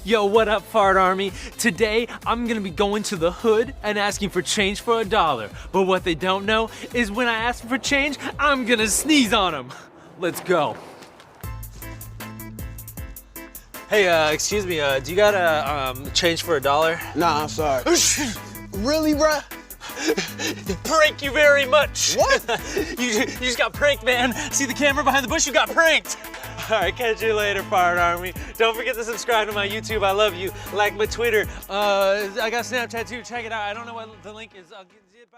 Yo, what up, Fart Army? Today, I'm gonna be going to the hood and asking for change for $1. But what they don't know is when I ask for change, I'm gonna sneeze on them. Let's go. Hey, excuse me, do you got change for $1? Nah, I'm sorry. Really, bruh? Prank you very much. What? you just got pranked, man. See the camera behind the bush? You got pranked. All right, catch you later, Fart Army. Don't forget to subscribe to my YouTube. I love you. Like my Twitter. I got Snapchat too. Check it out. I don't know what the link is. I'll get it. Bye.